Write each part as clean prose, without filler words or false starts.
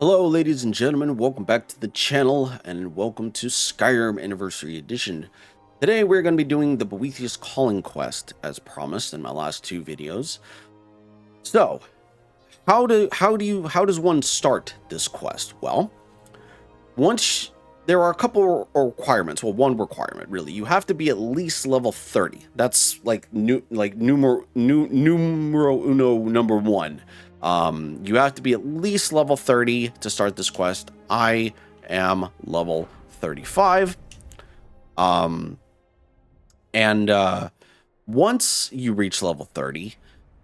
Hello, ladies and gentlemen. Welcome back to the channel, and welcome to Skyrim Anniversary Edition. Today, we're going to be doing the Boethiah's Calling quest, as promised in my last two videos. So, how does one start this quest? Well, once there are a couple requirements. Well, one requirement really. You have to be at least level 30. That's like numero uno, number one. You have to be at least level 30 to start this quest. I am level 35. And once you reach level 30,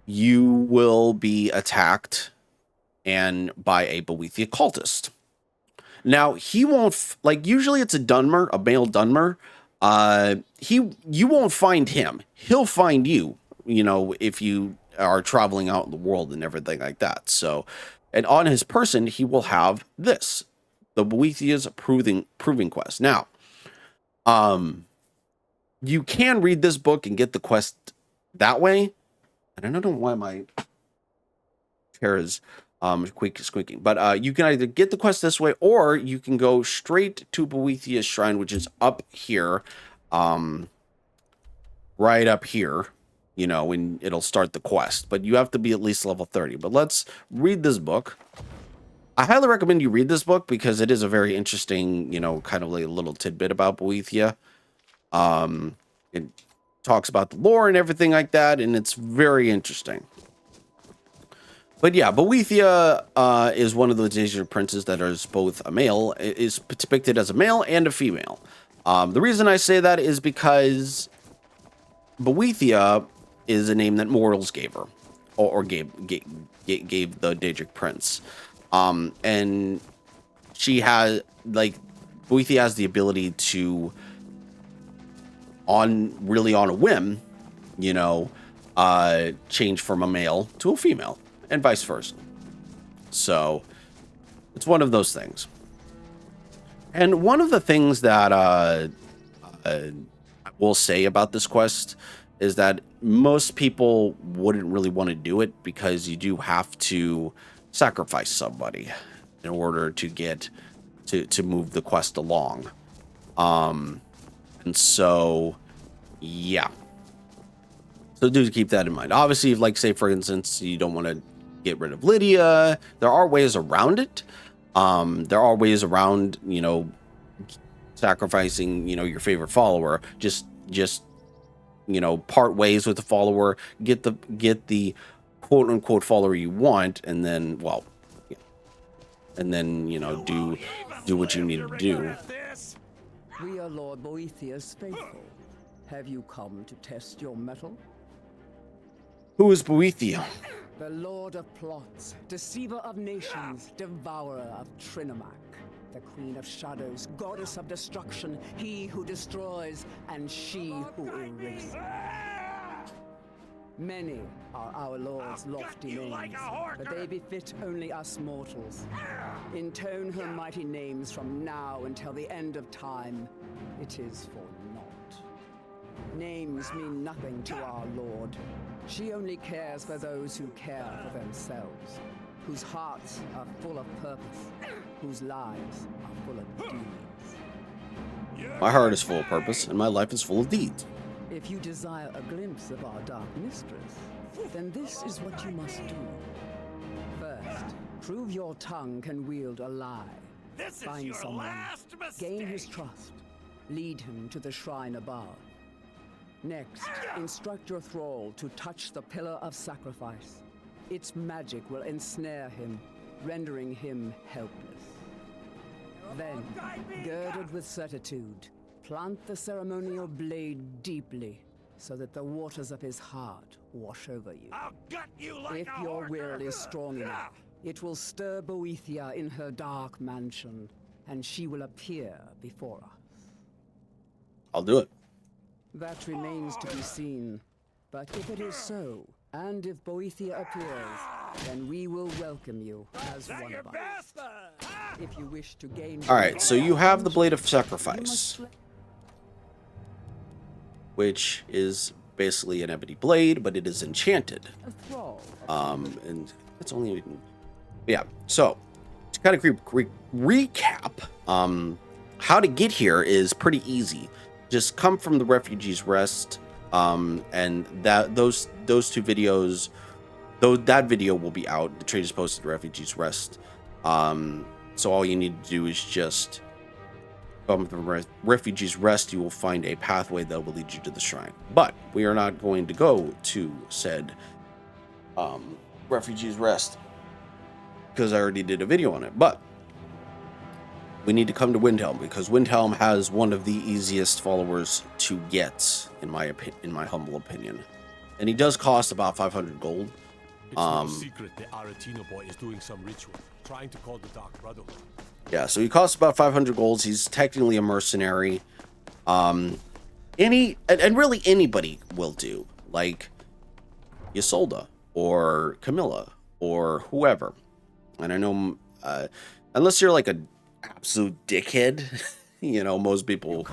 you will be attacked and by a Boethiah cultist. Now, he won't usually it's a Dunmer, a male Dunmer. You won't find him. He'll find you, if you are traveling out in the world and everything like that. So, and on his person, he will have this, the Boethiah's proving quest. Now, you can read this book and get the quest that way. And I don't know why my chair is squeaking, but you can either get the quest this way, or you can go straight to Boethiah's shrine, which is up here, right up here, and it'll start the quest. But you have to be at least level 30. But let's read this book. I highly recommend you read this book because it is a very interesting, kind of like a little tidbit about Boethiah. It talks about the lore and everything like that, and it's very interesting. But yeah, Boethiah is one of those Asian princes that is both a male, is depicted as a male and a female. The reason I say that is because Boethiah is a name that mortals gave her, or gave the Daedric prince. And she has, Boethiah has the ability to, on a whim, change from a male to a female, and vice versa. So it's one of those things. And one of the things that I will say about this quest is that most people wouldn't really want to do it because you do have to sacrifice somebody in order to get to move the quest along. And so, yeah. So do keep that in mind. Obviously, if, say, for instance, you don't want to get rid of Lydia, there are ways around it. There are ways around, sacrificing, your favorite follower. Just part ways with the follower, get the quote unquote follower you want, and then, do what you need to do. We are Lord Boethiah's faithful. Have you come to test your mettle? Who is Boethiah? The Lord of Plots, Deceiver of Nations, Devourer of Trinomac, the Queen of Shadows, Goddess of Destruction, he who destroys, and she who erases. Many are our Lord's lofty names, but they befit only us mortals. Intone her mighty names from now until the end of time. It is for naught. Names mean nothing to our Lord. She only cares for those who care for themselves, whose hearts are full of purpose, whose lives are full of deeds. My heart is full of purpose, and my life is full of deeds. If you desire a glimpse of our dark mistress, then this is what you must do. First, prove your tongue can wield a lie. Find someone, gain his trust, lead him to the shrine above. Next, instruct your thrall to touch the pillar of sacrifice. Its magic will ensnare him, rendering him helpless. Then, girded with certitude, plant the ceremonial blade deeply, so that the waters of his heart wash over you. I'll gut you like If your will is strong enough, it will stir Boethiah in her dark mansion, and she will appear before us. I'll do it. That remains to be seen. But if it is so, and if Boethiah appears, then we will welcome you as one of us. If you wish to gain... Alright, so you have the Blade of Sacrifice, which is basically an ebony blade, but it is enchanted. And it's only... Yeah, so, to kind of recap, how to get here is pretty easy. Just come from the Refugees Rest, and those two videos, though that video will be out. The trade is posted Refugees Rest. So all you need to do is just come from Refugees Rest. You will find a pathway that will lead you to the shrine. But we are not going to go to said Refugees Rest because I already did a video on it. But we need to come to Windhelm because Windhelm has one of the easiest followers to get, in my humble opinion, and he does cost about 500 gold. It's no secret the Aretino boy is doing some ritual, trying to call the Dark Brotherhood. Yeah, so he costs about 500 golds. He's technically a mercenary. And really anybody will do, like Ysolda or Camilla or whoever. And I know, unless you're like an absolute dickhead, most people,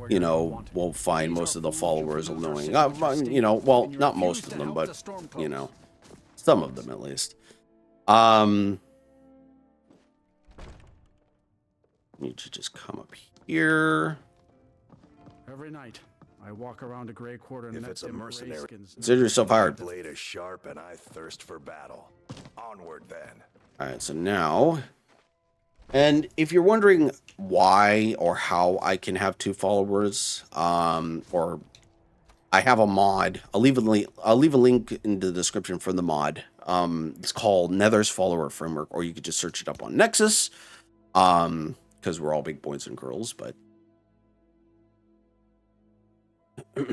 will find most of the followers annoying. Well, not most of them, but, some of them at least. Need to just come up here. Every night, I walk around a gray quarter and if it's a mercenary, consider yourself hired. Blade is sharp and I thirst for battle. Onward then. All right, so now, and if you're wondering why or how I can have 2 followers, or I have a mod. I'll leave a link in the description for the mod. It's called Nether's Follower Framework, or you could just search it up on Nexus. Because we're all big boys and girls, but but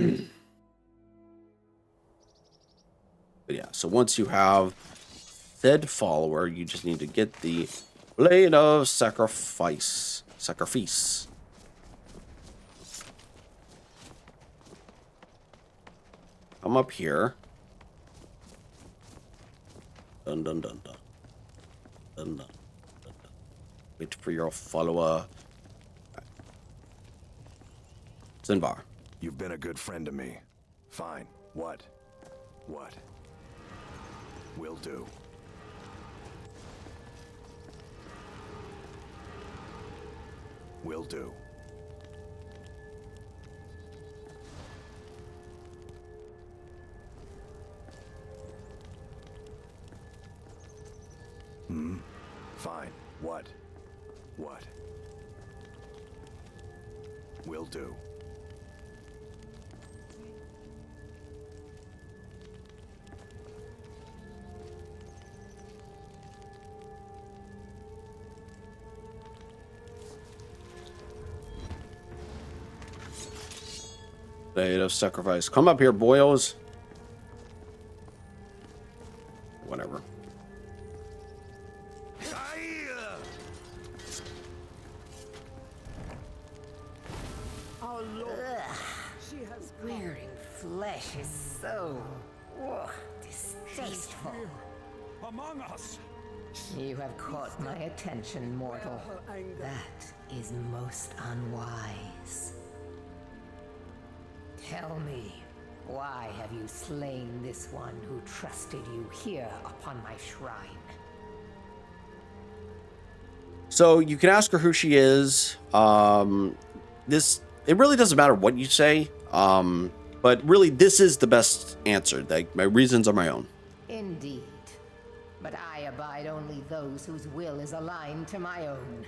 yeah, so once you have said follower, you just need to get the Blade of Sacrifice. Come up here. Dun dun dun dun. Dun dun. Wait for your follower. Sinvar. You've been a good friend to me. Fine. What? What? Will do. Will do. Fine. What? What? Will do. Blade of Sacrifice. Come up here, boyos. Whatever. Wearing flesh is so distasteful. Among us! You have caught my attention, mortal. That is most unwise. Tell me, why have you slain this one who trusted you here upon my shrine? So you can ask her who she is. It really doesn't matter what you say. But really, this is the best answer. Like, my reasons are my own. Indeed. But I abide only those whose will is aligned to my own.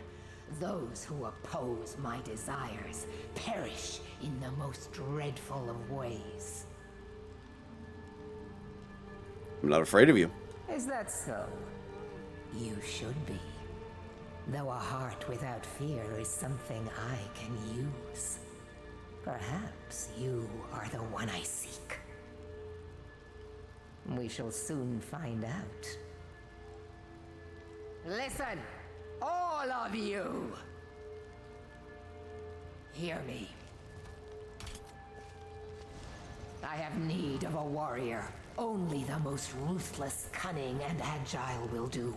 Those who oppose my desires perish in the most dreadful of ways. I'm not afraid of you. Is that so? You should be. Though a heart without fear is something I can use. Perhaps you are the one I seek. We shall soon find out. Listen, all of you! Hear me. I have need of a warrior. Only the most ruthless, cunning, and agile will do.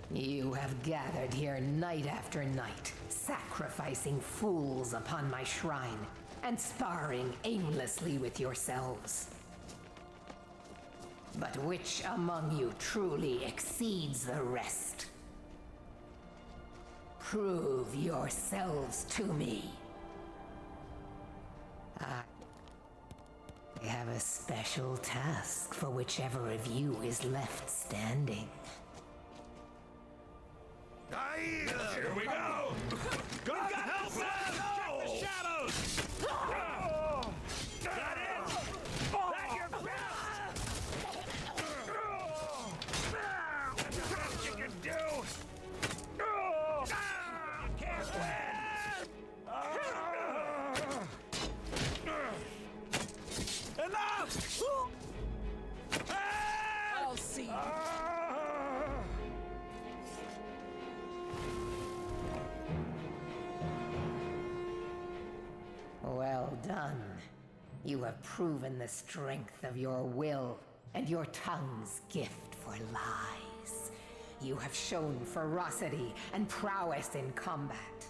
You have gathered here night after night, sacrificing fools upon my shrine, and sparring aimlessly with yourselves. But which among you truly exceeds the rest? Prove yourselves to me. I have a special task for whichever of you is left standing. Here we go! God help us! Check the shadows! That it? That your best! That's the best you can do! You can't win! Enough! I'll see. Well done. You have proven the strength of your will and your tongue's gift for lies. You have shown ferocity and prowess in combat.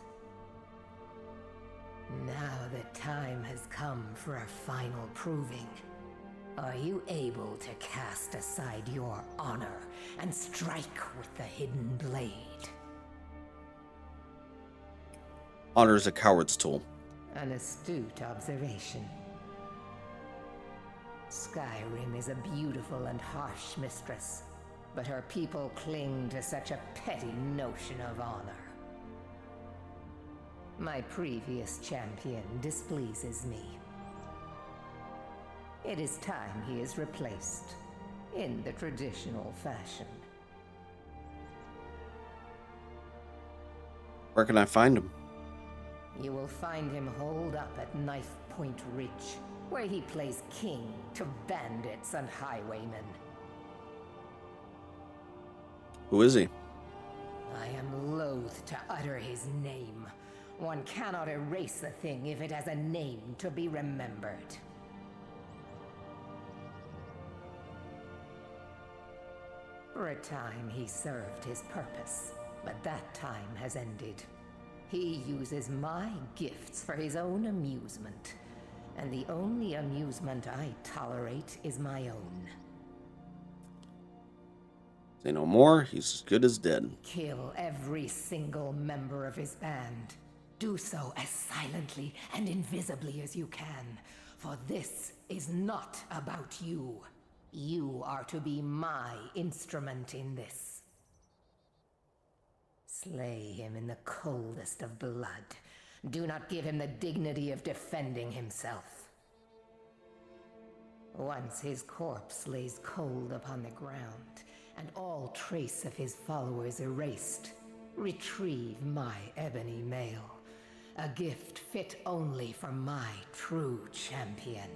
Now the time has come for a final proving. Are you able to cast aside your honor and strike with the hidden blade? Honor is a coward's tool. An astute observation. Skyrim is a beautiful and harsh mistress, but her people cling to such a petty notion of honor. My previous champion displeases me. It is time he is replaced, in the traditional fashion. Where can I find him? You will find him holed up at Knife Point Ridge, where he plays king to bandits and highwaymen. Who is he? I am loath to utter his name. One cannot erase the thing if it has a name to be remembered. For a time he served his purpose, but that time has ended. He uses my gifts for his own amusement, and the only amusement I tolerate is my own. Say no more, he's as good as dead. Kill every single member of his band. Do so as silently and invisibly as you can, for this is not about you. You are to be my instrument in this. Slay him in the coldest of blood. Do not give him the dignity of defending himself. Once his corpse lays cold upon the ground, and all trace of his followers erased, retrieve my ebony mail, a gift fit only for my true champion.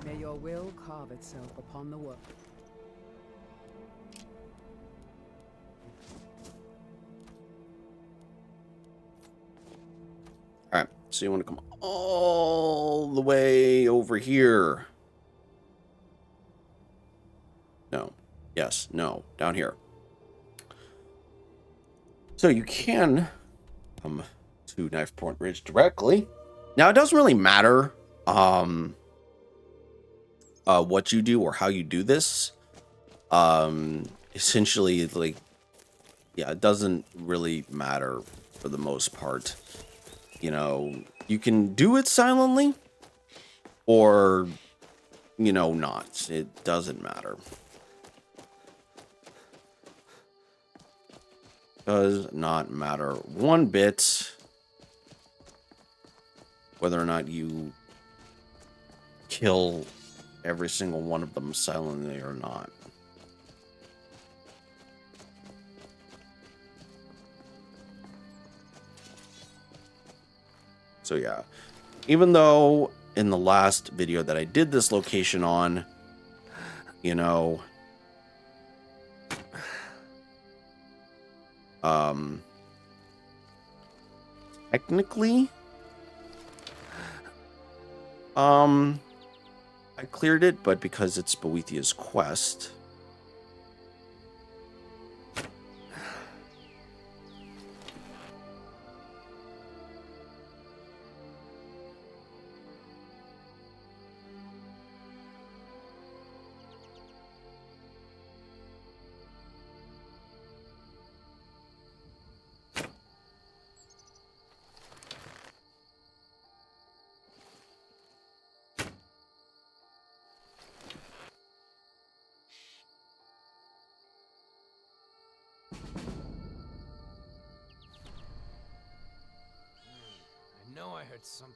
May your will carve itself upon the work. Alright, so you want to come all the way over here. No. Yes, no. Down here. So you can come to Knife Point Ridge directly. Now, it doesn't really matter what you do or how you do this. Essentially, like, yeah, it doesn't really matter for the most part. You know, you can do it silently or, you know, not. It doesn't matter. Does not matter one bit whether or not you kill every single one of them silently or not. So yeah, even though in the last video that I did this location on, you know, technically, I cleared it, but because it's Boethiah's quest, I heard something.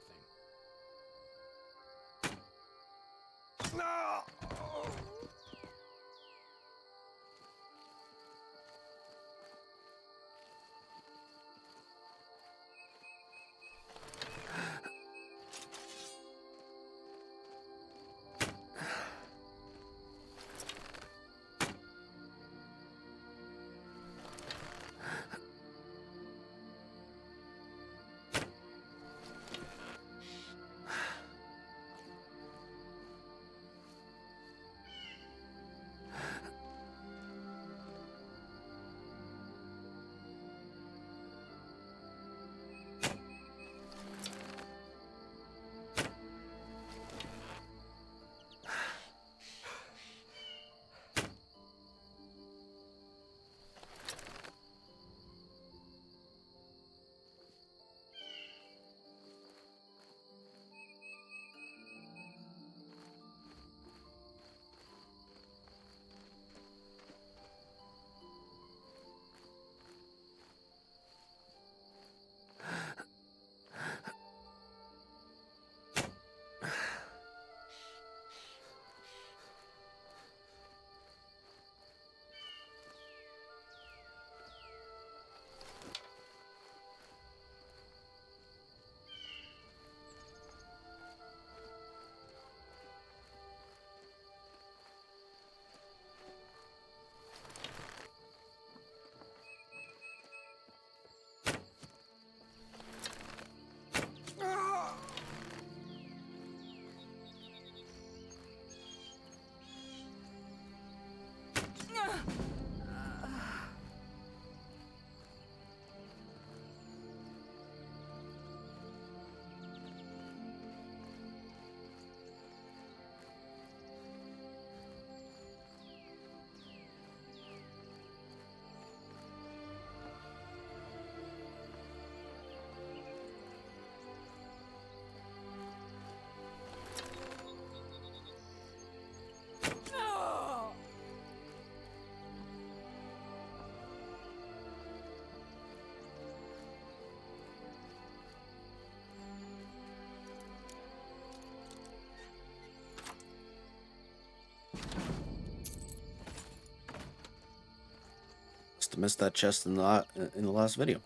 Must have missed that chest in the last video.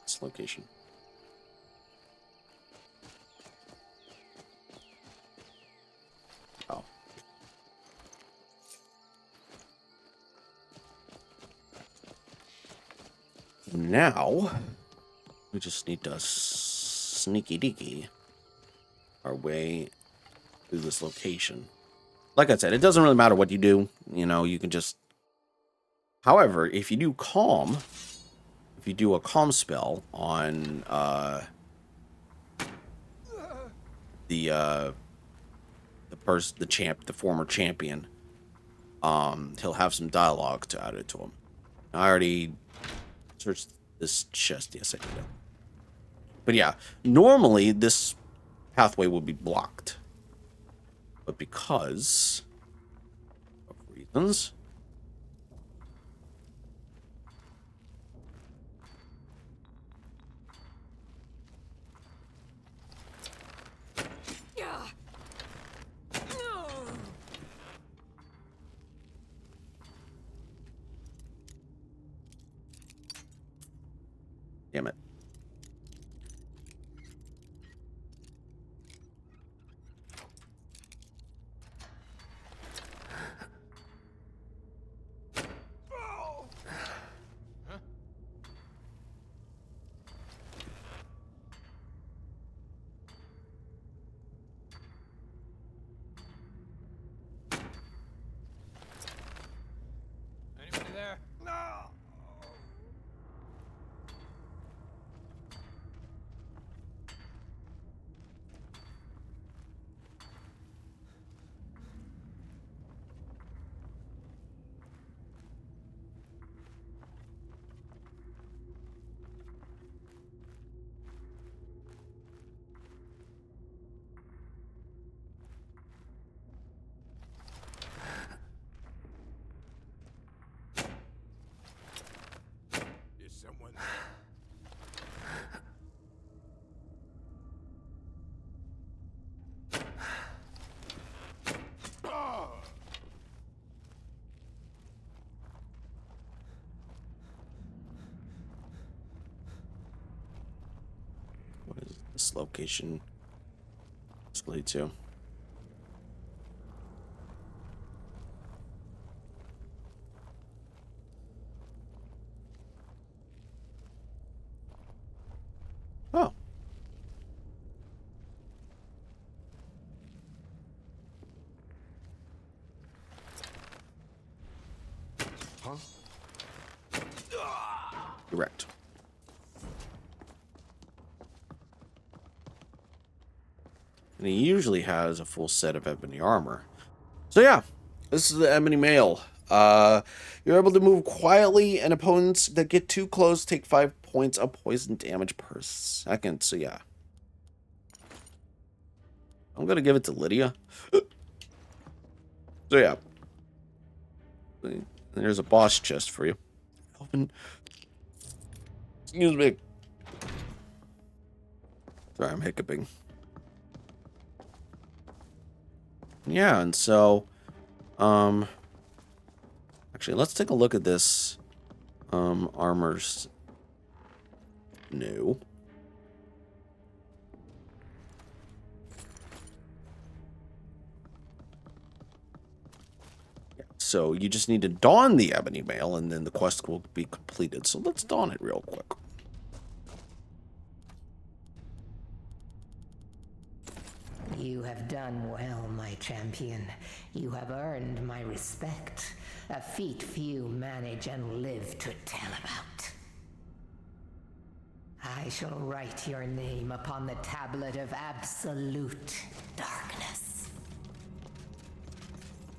This location. Oh. Now we just need to sneaky deaky our way through this location. Like I said, it doesn't really matter what you do. You know, you can just... However, if you do calm, if you do a calm spell on the former champion, he'll have some dialogue to add it to him. I already searched this chest. Yes, I did. But yeah, normally this pathway would be blocked, but because of reasons. Damn it. Anybody there? No! Is someone there? this location basically too. Oh. Huh? Correct. And he usually has a full set of ebony armor. So yeah, this is the ebony mail. You're able to move quietly, and opponents that get too close take 5 points of poison damage per second. So yeah. I'm gonna give it to Lydia. So yeah. There's a boss chest for you. Open. Excuse me. Sorry, I'm hiccuping. Yeah, and so, actually, let's take a look at this, armor's new. Yeah, so you just need to don the ebony mail, and then the quest will be completed. So let's don it real quick. You have done well, my champion. You have earned my respect, a feat few manage and live to tell about. I shall write your name upon the tablet of absolute darkness.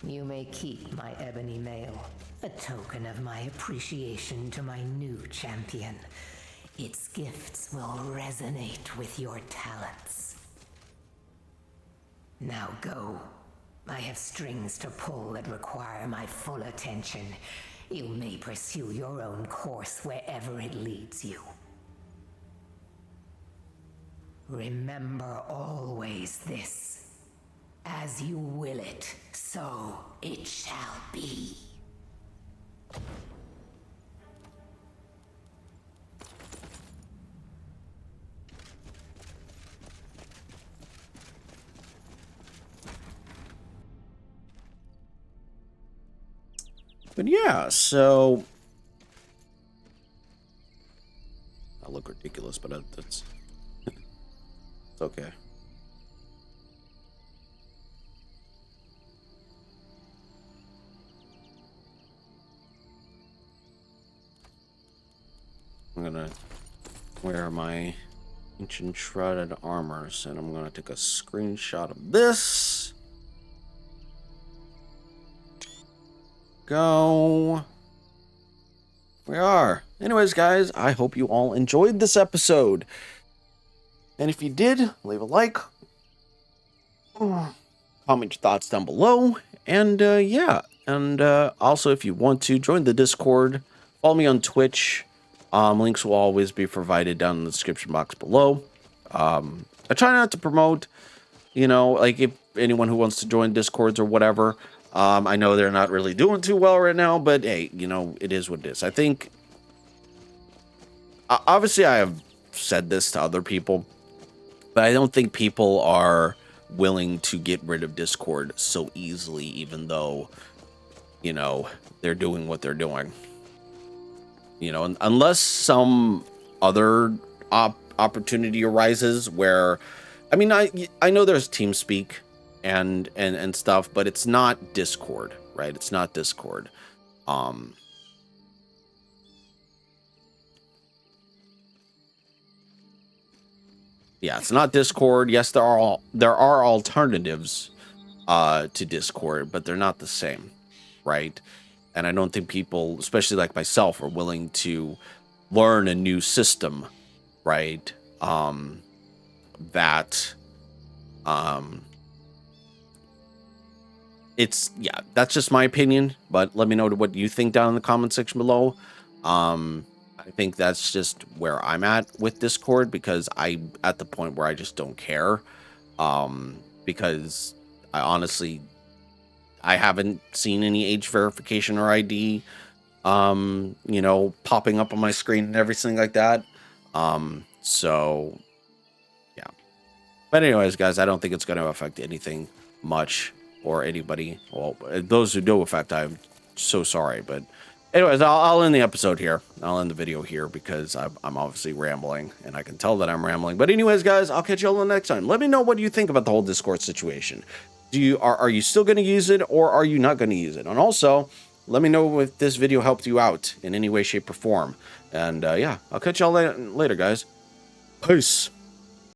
You may keep my ebony mail, a token of my appreciation to my new champion. Its gifts will resonate with your talents. Now go. I have strings to pull that require my full attention. You may pursue your own course wherever it leads you. Remember always this. As you will it, so it shall be. But yeah, so I look ridiculous, but that's it's okay. I'm gonna wear my ancient shrouded armors, and I'm gonna take a screenshot of this. Go. We are. Anyways, guys, I hope you all enjoyed this episode. And if you did, leave a like. Comment your thoughts down below. And yeah. And also, if you want to join the Discord, follow me on Twitch. Links will always be provided down in the description box below. I try not to promote, like if anyone who wants to join Discords or whatever. I know they're not really doing too well right now, but hey, it is what it is. I think, obviously I have said this to other people, but I don't think people are willing to get rid of Discord so easily, even though, they're doing what they're doing. Unless some other opportunity arises where, I know there's TeamSpeak and stuff, but it's not Discord, right? It's not Discord. Yeah, it's not Discord. Yes, there are alternatives to Discord, but they're not the same, right? And I don't think people, especially like myself, are willing to learn a new system, right? That's just my opinion, but let me know what you think down in the comment section below. I think that's just where I'm at with Discord, because I'm at the point where I just don't care. Because I honestly, I haven't seen any age verification or ID, popping up on my screen and everything like that. So yeah, But anyways, guys, I don't think it's going to affect anything much or anybody. Well, those who do affect, I'm so sorry. But anyways, I'll end the episode here. I'll end the video here because I'm obviously rambling, and I can tell that I'm rambling. But anyways, guys, I'll catch you all next time. Let me know what you think about the whole Discord situation. Are you still going to use it, or are you not going to use it? And also, let me know if this video helped you out in any way, shape, or form. And yeah, I'll catch y'all later, guys. Peace.